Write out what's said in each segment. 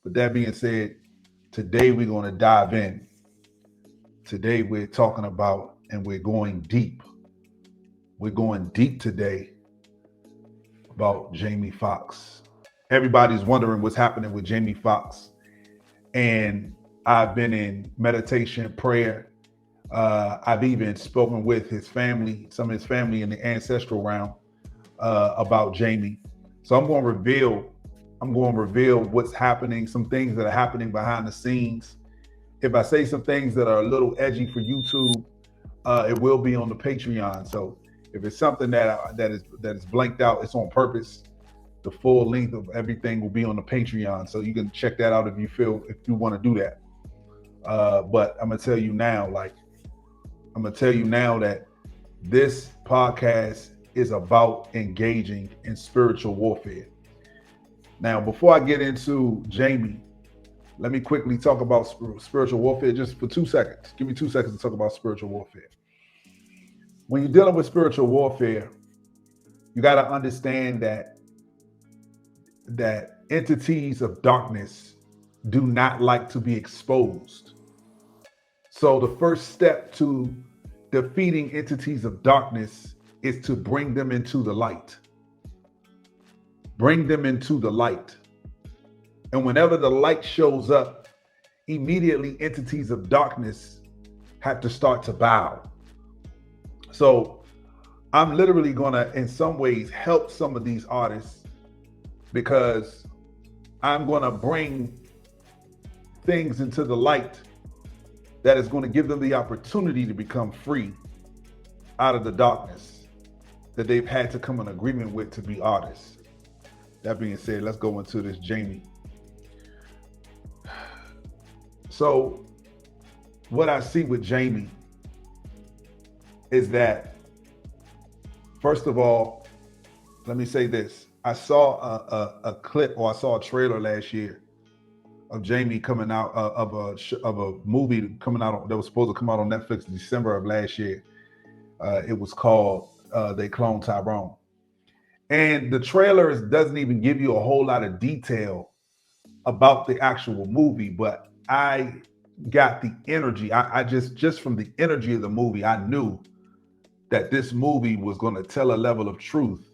With that being said, today we're going to dive in. Today we're talking about and we're going deep. We're going deep today about Jamie Foxx. Everybody's wondering what's happening with Jamie Foxx. And I've been in meditation, prayer. I've even spoken with his family, some of his family in the ancestral realm about Jamie. So I'm going to reveal what's happening, some things that are happening behind the scenes. If I say some things that are a little edgy for YouTube, it will be on the Patreon. So if it's something that is blanked out, it's on purpose. The full length of everything will be on the Patreon, so you can check that out if you want to do that. But I'm gonna tell you now, that this podcast is about engaging in spiritual warfare. Now, before I get into Jamie, let me quickly talk about spiritual warfare just for 2 seconds. Give me 2 seconds to talk about spiritual warfare. When you're dealing with spiritual warfare, you got to understand that entities of darkness do not like to be exposed. So the first step to defeating entities of darkness is to bring them into the light. Bring them into the light. And whenever the light shows up, immediately entities of darkness have to start to bow. So I'm literally gonna, in some ways, help some of these artists because I'm gonna bring things into the light that is gonna give them the opportunity to become free out of the darkness that they've had to come in agreement with to be artists. That being said, let's go into this Jamie. So what I see with Jamie is that, first of all, let me say this. I saw a clip, or I saw a trailer last year of Jamie coming out of a movie coming out that was supposed to come out on Netflix in December of last year. It was called They Cloned Tyrone. And the trailer doesn't even give you a whole lot of detail about the actual movie, but I got the energy. I just from the energy of the movie, I knew that this movie was going to tell a level of truth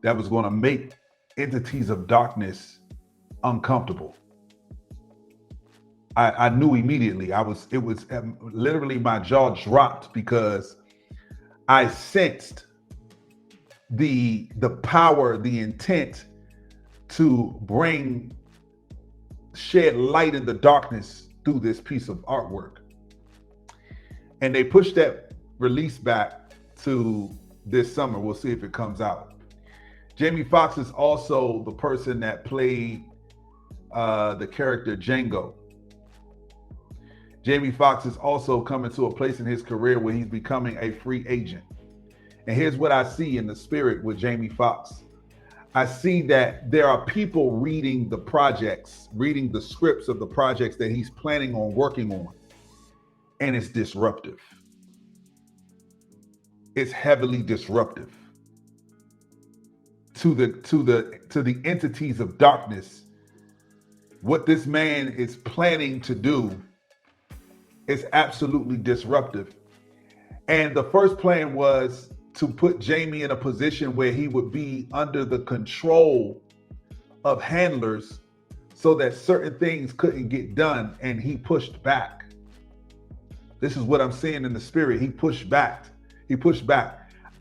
that was going to make entities of darkness uncomfortable. I knew immediately. It was literally my jaw dropped because I sensed the power, the intent to shed light in the darkness through this piece of artwork. And they pushed that release back to this summer. We'll see if it comes out. Jamie Foxx is also the person that played the character Django. Jamie Foxx is also coming to a place in his career where he's becoming a free agent. And here's what I see in the spirit with Jamie Foxx. I see that there are people reading the scripts of the projects that he's planning on working on, and it's disruptive. It's heavily disruptive to the entities of darkness. What this man is planning to do is absolutely disruptive. And the first plan was to put Jamie in a position where he would be under the control of handlers so that certain things couldn't get done, and he pushed back. This is what I'm seeing in the spirit. He pushed back.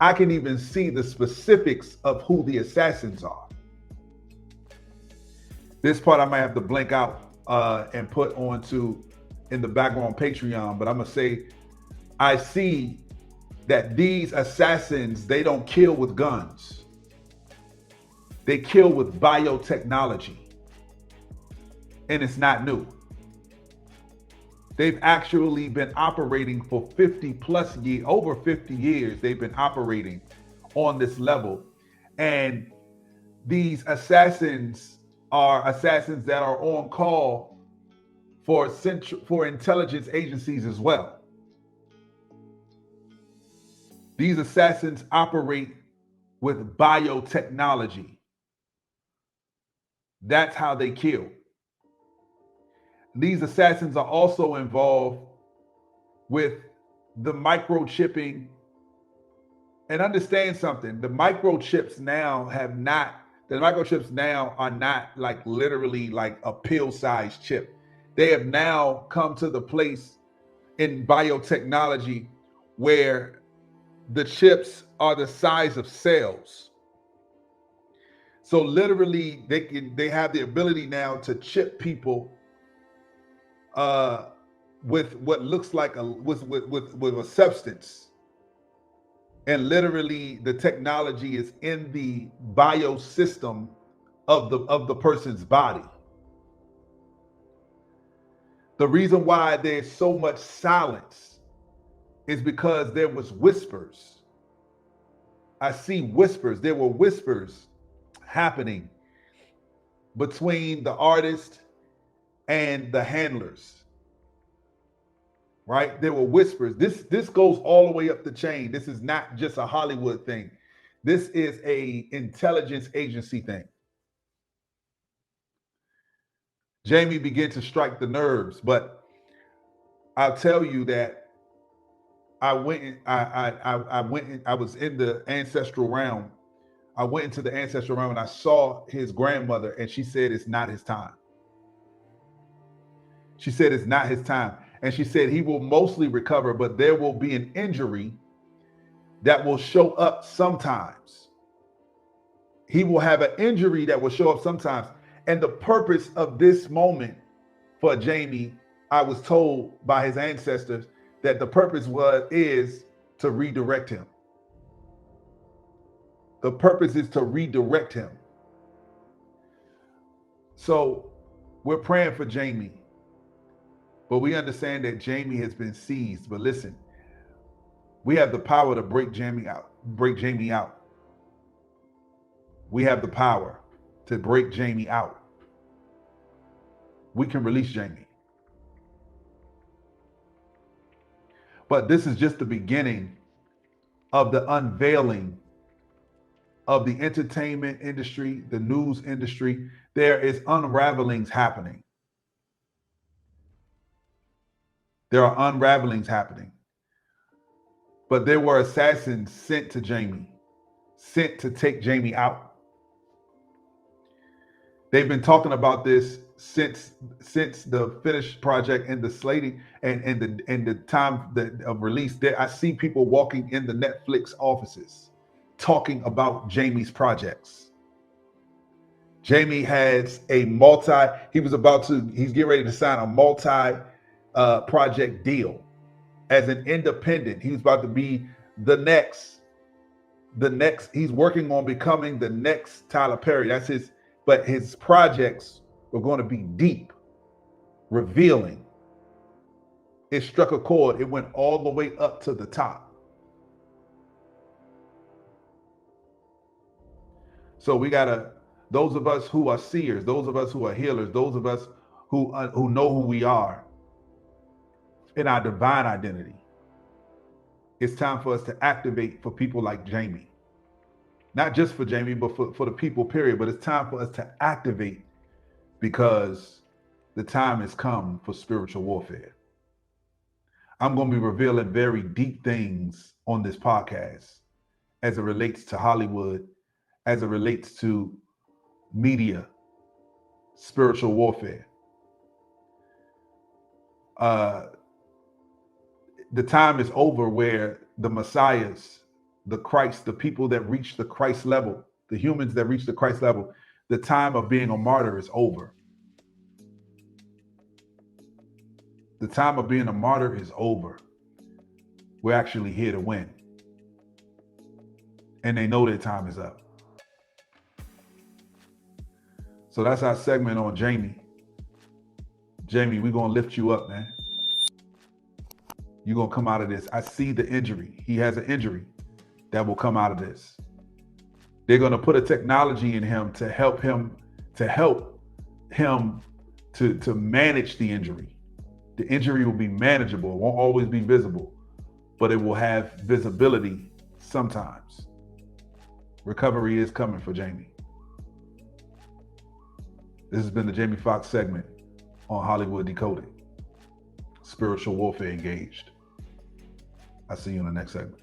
I can even see the specifics of who the assassins are. This part I might have to blank out and put onto in the background Patreon, but I'm gonna say I see that these assassins, they don't kill with guns. They kill with biotechnology. And it's not new. They've actually been operating for 50 plus years, over 50 years, they've been operating on this level. And these assassins are assassins that are on call for intelligence agencies as well. These assassins operate with biotechnology. That's how they kill. These assassins are also involved with the microchipping. And understand something, the microchips now are not like literally like a pill-sized chip. They have now come to the place in biotechnology where the chips are the size of cells. So literally they have the ability now to chip people with what looks like with a substance. And literally the technology is in the biosystem of the person's body. The reason why there's so much silence is because there was whispers. I see whispers. There were whispers happening between the artist and the handlers. Right? There were whispers. This goes all the way up the chain. This is not just a Hollywood thing. This is a intelligence agency thing. Jamie began to strike the nerves, but I'll tell you that I was in the ancestral realm. I went into the ancestral realm and I saw his grandmother, and she said it's not his time. She said it's not his time. And she said he will mostly recover, but there will be an injury that will show up sometimes. He will have an injury that will show up sometimes. And the purpose of this moment for Jamie, I was told by his ancestors that the purpose is to redirect him. The purpose is to redirect him. So we're praying for Jamie, but we understand that Jamie has been seized. But listen, we have the power to break Jamie out. We have the power to break Jamie out. We can release Jamie. But this is just the beginning of the unveiling of the entertainment industry, the news industry. There is unravelings happening. There are unravelings happening. But there were assassins sent to Jamie, sent to take Jamie out. They've been talking about this since the finished project and the slating and the time of release. There, I see people walking in the Netflix offices talking about Jamie's projects. Jamie has he's getting ready to sign a multi project deal as an independent. He's about to be the next, he's working on becoming the next Tyler Perry. But his projects were going to be deep, revealing. It struck a chord. It went all the way up to the top. So we those of us who are seers, those of us who are healers, those of us who know who we are in our divine identity, it's time for us to activate for people like Jamie. Not just for Jamie, but for the people, period. But it's time for us to activate because the time has come for spiritual warfare. I'm going to be revealing very deep things on this podcast as it relates to Hollywood, as it relates to media, spiritual warfare. The time is over where the messiahs, the Christ, the people that reach the Christ level, the humans that reach the Christ level, the time of being a martyr is over. The time of being a martyr is over. We're actually here to win. And they know their time is up. So that's our segment on Jamie. Jamie, we're going to lift you up, man. You're going to come out of this. I see the injury. He has an injury that will come out of this. They're going to put a technology in him to help him to manage the injury. The injury will be manageable. It won't always be visible, but it will have visibility sometimes. Recovery is coming for Jamie. This has been the Jamie Foxx segment on Hollywood Decoded. Spiritual warfare engaged. I'll see you in the next segment.